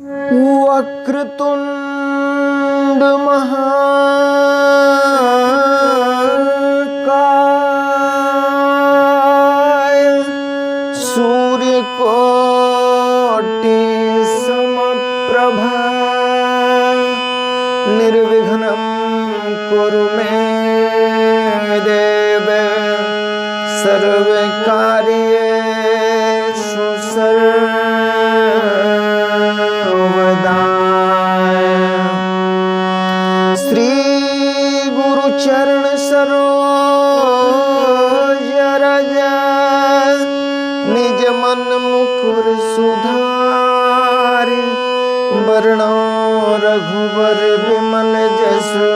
वक्रतुंड महाकाय सूर्यकोटि समप्रभा निर्विघ्नं कुरु मे देव सर्वकार्येषु सर्वदा। श्री गुरु चरण सरोज रज निज मन मुकुर सुधारि वरणो रघुवर विमल जसु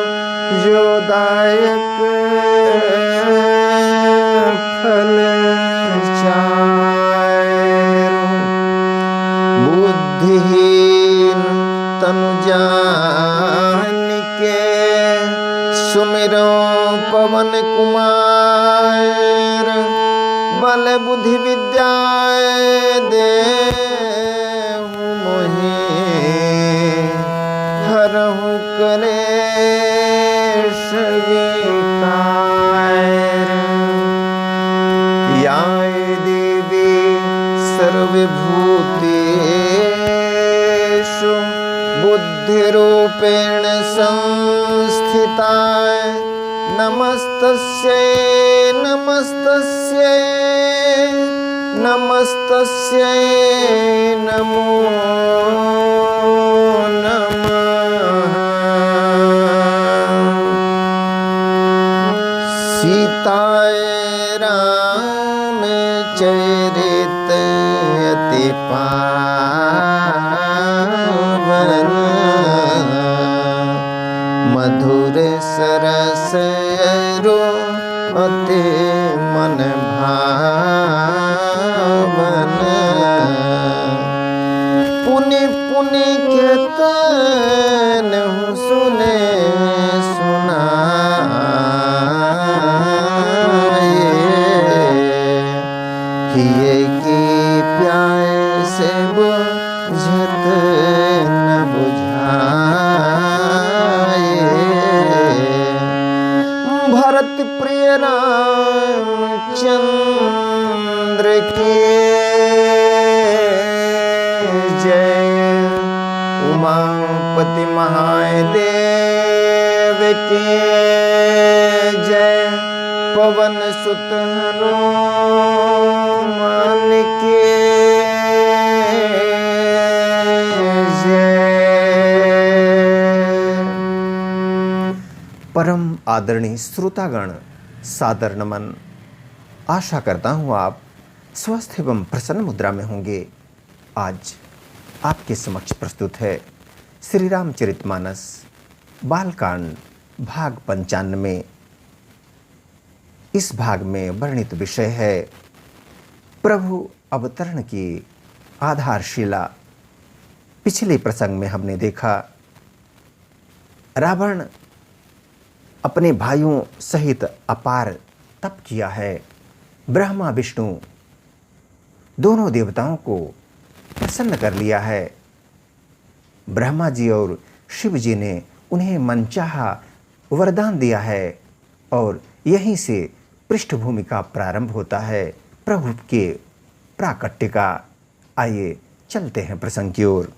जो दायक फल चारु। बुद्धिहीन तनु जानिके सुमिरो पवन कुमार बल बुद्धि विद्या देहु मोहि हरहु कलेश विकार। या देवी सर्वभूतेषु बुद्धिरूपेण संस्थिता नमस्तस्यै नमस्तस्यै नमस्तस्यै नमो नमः। सीताय रामचरित अति पावन मधुर सरस अति मन भावन। पुनि पुनि कीर्तन सुने सुनाए किए की प्यासे बुझत न बुझाए। भरत प्रिय रामचंद्र की जय। उमापति महादेव की जय। पवन सुत हनुमान की जय। परम आदरणीय श्रोतागण, सादर नमन। आशा करता हूँ आप स्वस्थ एवं प्रसन्न मुद्रा में होंगे। आज आपके समक्ष प्रस्तुत है श्री रामचरितमानस बालकांड भाग 95। इस भाग में वर्णित विषय है प्रभु अवतरण की आधारशिला। पिछले प्रसंग में हमने देखा रावण अपने भाइयों सहित अपार तप किया है। ब्रह्मा विष्णु दोनों देवताओं को प्रसन्न कर लिया है। ब्रह्मा जी और शिव जी ने उन्हें मनचाहा वरदान दिया है और यहीं से पृष्ठभूमि का प्रारंभ होता है प्रभु के प्राकट्य का। आइए चलते हैं प्रसंग की ओर।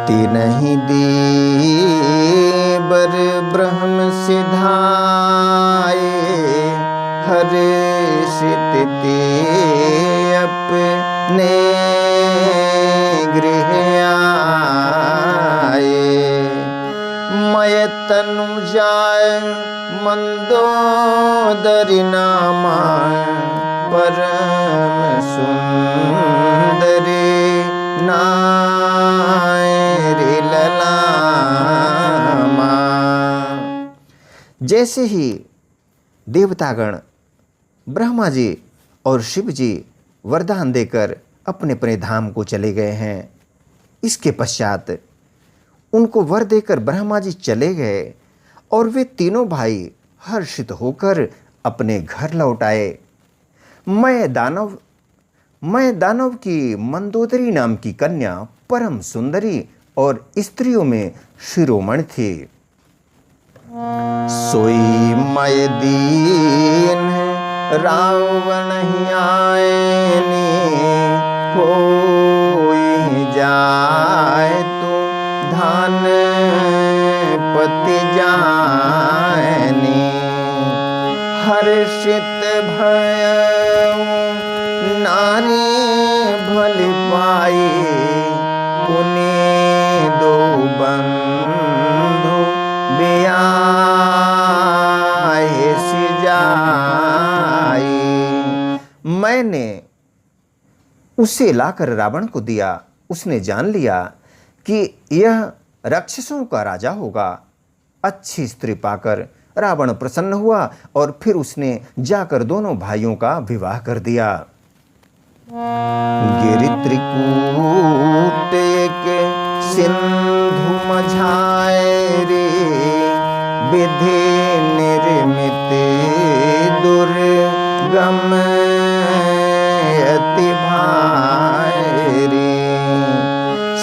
तिनहि देवर ब्रह्म सिधाए हर्षित ते अपने गृह आए। मय तनु जाय मंदोदरी नामा परम सुंदरी नारी ललामा। जैसे ही देवतागण ब्रह्मा जी और शिव जी वरदान देकर अपने अपने धाम को चले गए हैं, इसके पश्चात उनको वर देकर ब्रह्मा जी चले गए और वे तीनों भाई हर्षित होकर अपने घर लौट आए। मैं दानव मैं दानव की मंदोदरी नाम की कन्या परम सुंदरी और स्त्रियों में शिरोमणि थी। सोई मैं दीन रावण ही आयनी, होई जाए तो धान पति जानी। हर्षित भयउ नारी भली पाई, पुनि दो बंधु ब्याहे सिजाई। मैंने उसे लाकर रावण को दिया। उसने जान लिया कि यह राक्षसों का राजा होगा। अच्छी स्त्री पाकर रावण प्रसन्न हुआ और फिर उसने जाकर दोनों भाइयों का विवाह कर दिया। गिरि त्रिकूट के सिंधु मझाए रे, विधि निर्मित दुर्गम अति भारी।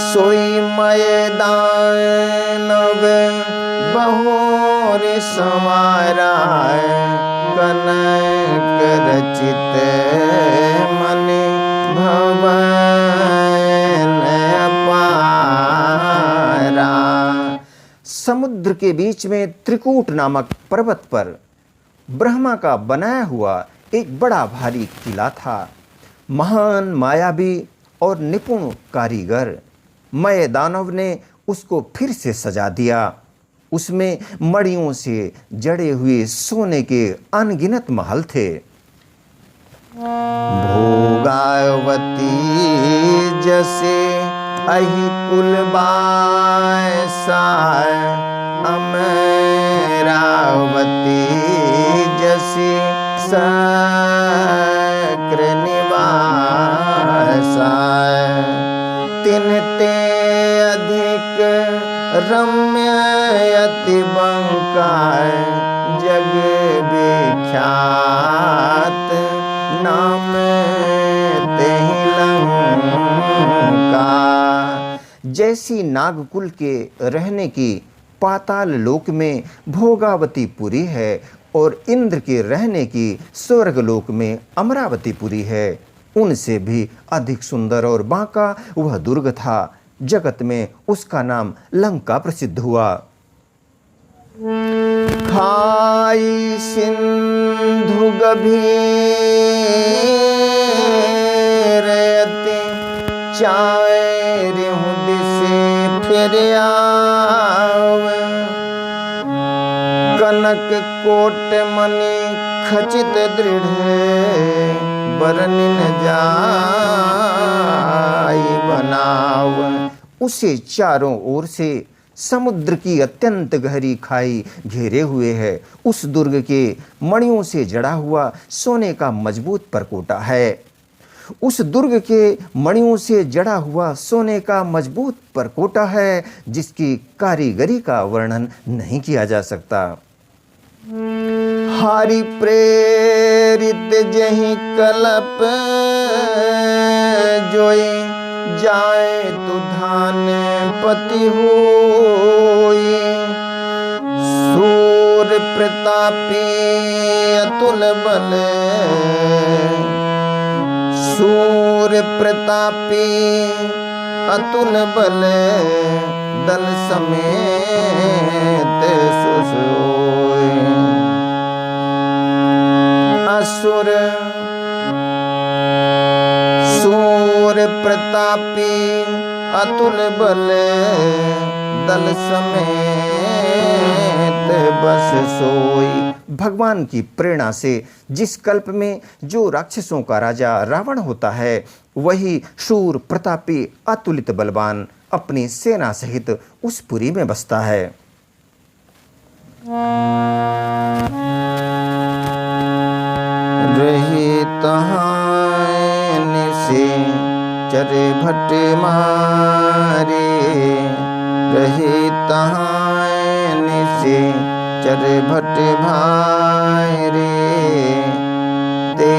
सोई मैदानव बहोर संवारा, कनक रचित मन भवन अपारा। समुद्र के बीच में त्रिकूट नामक पर्वत पर ब्रह्मा का बनाया हुआ एक बड़ा भारी किला था। महान मायावी और निपुण कारीगर मय दानव ने उसको फिर से सजा दिया। उसमें मड़ियों से जड़े हुए सोने के अनगिनत महल थे। भोगावती जैसे अहि कुलबासाय, अमरावती जैसी सक्र निवासाय। तिनते अधिक रम्य अति बंकाय, जग विख्यात नाम तेहि लंका। जैसी नागकुल के रहने की पाताल लोक में भोगावतीपुरी है और इंद्र के रहने की स्वर्गलोक में अमरावतीपुरी है, उनसे भी अधिक सुंदर और बांका वह दुर्ग था। जगत में उसका नाम लंका प्रसिद्ध हुआ। खाई सिंधु गभीर अति, चारि दिसे फिर आवे। कनक कोट मणि खचित दृढ़, बरनिन जाई बनाव। उसे चारों ओर से समुद्र की अत्यंत गहरी खाई घेरे हुए है। उस दुर्ग के मणियों से जड़ा हुआ सोने का मजबूत परकोटा है। उस दुर्ग के मणियों से जड़ा हुआ सोने का मजबूत परकोटा है, जिसकी कारीगरी का वर्णन नहीं किया जा सकता। हारि प्रेरित जहि कलप जोई, जाए तु धान पति होई। सूर प्रतापी अतुल बल, सूर प्रतापी अतुल बल, दल समेत सुसोई। असुर सूर प्रतापी अतुल बल, दल समेत बस सोई। भगवान की प्रेरणा से जिस कल्प में जो राक्षसों का राजा रावण होता है, वही शूर प्रतापी अतुलित बलवान अपनी सेना सहित उस पुरी में बसता है। रही तहाँ निसे चरे भट मारे, रही तहाँ निसे चरे भट भारे। ते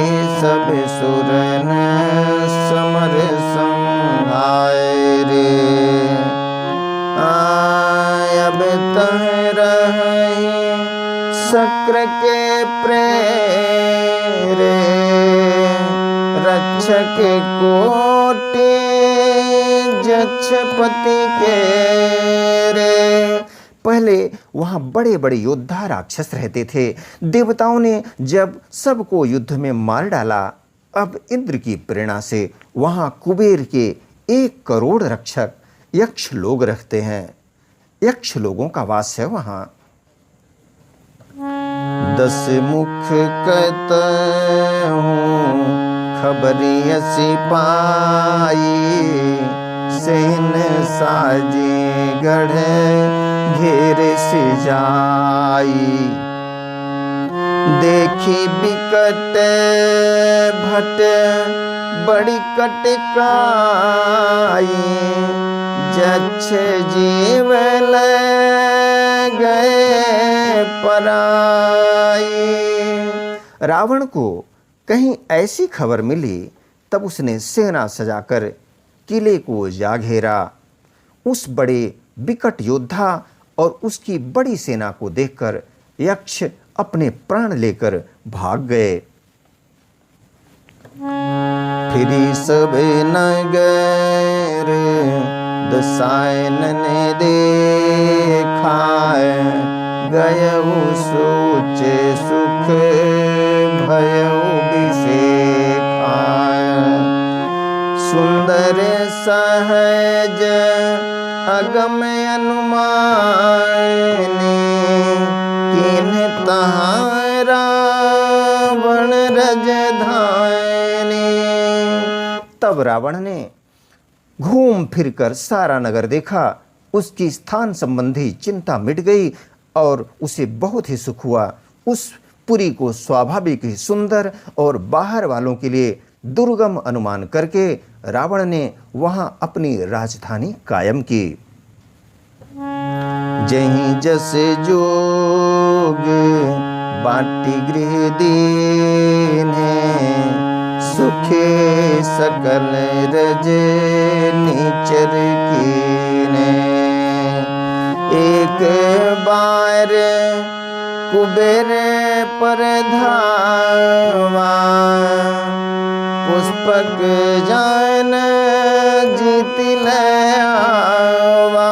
सब सुर न समर संहाय रे। अब तह रही शक्र के प्रेरे, रक्षक कोटि जक्षपति के रे। पहले वहां बड़े बड़े योद्धा राक्षस रहते थे। देवताओं ने जब सबको युद्ध में मार डाला, अब इंद्र की प्रेरणा से वहां कुबेर के 1 करोड़ रक्षक यक्ष लोग रहते हैं। यक्ष लोगों का वास है वहां। 10 मुख कहतहूँ खबरी सिपाही, सेन साजे गढ़ घेर से जाई। देखी बिकट भट बड़ी कटकाई, जक्ष जीव ले गए पराई। रावण को कहीं ऐसी खबर मिली, तब उसने सेना सजाकर किले को जा घेरा। उस बड़े विकट योद्धा और उसकी बड़ी सेना को देखकर यक्ष अपने प्राण लेकर भाग गए। फिरी सब नगर दसायन ने देखा, गयऊ सोचे सुख भयऊ विषेखा। सुंदर सहज अगम अनुमानी, किन्ह तहाँ रावण रजधानी। तब रावण ने घूम फिरकर सारा नगर देखा। उसकी स्थान संबंधी चिंता मिट गई और उसे बहुत ही सुख हुआ। उस पुरी को स्वाभाविक ही सुंदर और बाहर वालों के लिए दुर्गम अनुमान करके रावण ने वहां अपनी राजधानी कायम की। जहीं जसे जोग बाटी गृह दीने, सुखे सकल रज नीचर कीने। एक बार कुबेर पर धावा, पुष्पक जान जीत ले आवा।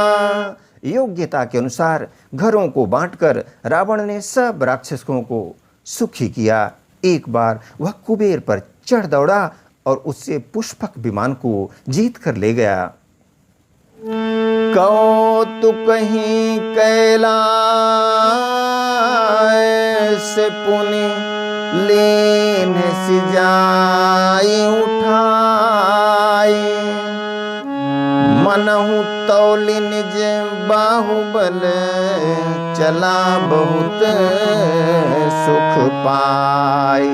योग्यता के अनुसार घरों को बांटकर रावण ने सब राक्षसों को सुखी किया। एक बार वह कुबेर पर चढ़ दौड़ा और उससे पुष्पक विमान को जीत कर ले गया। कौतुक ही कैलाश पुनि लीन सिजाई उठाई। मनहु तौलि निज बाहुबल, चला बहुत सुख पाई।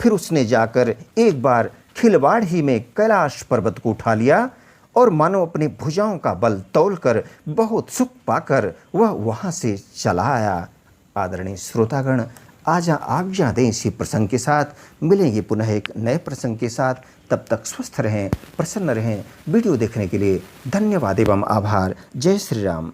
फिर उसने जाकर एक बार खिलवाड़ ही में कैलाश पर्वत को उठा लिया और मानो अपनी भुजाओं का बल तौलकर बहुत सुख पाकर वह वहां से चला आया। आदरणीय श्रोतागण, आज्ञा दें इसी प्रसंग के साथ। मिलेंगे पुनः एक नए प्रसंग के साथ। तब तक स्वस्थ रहें, प्रसन्न रहें। वीडियो देखने के लिए धन्यवाद एवं आभार। जय श्री राम।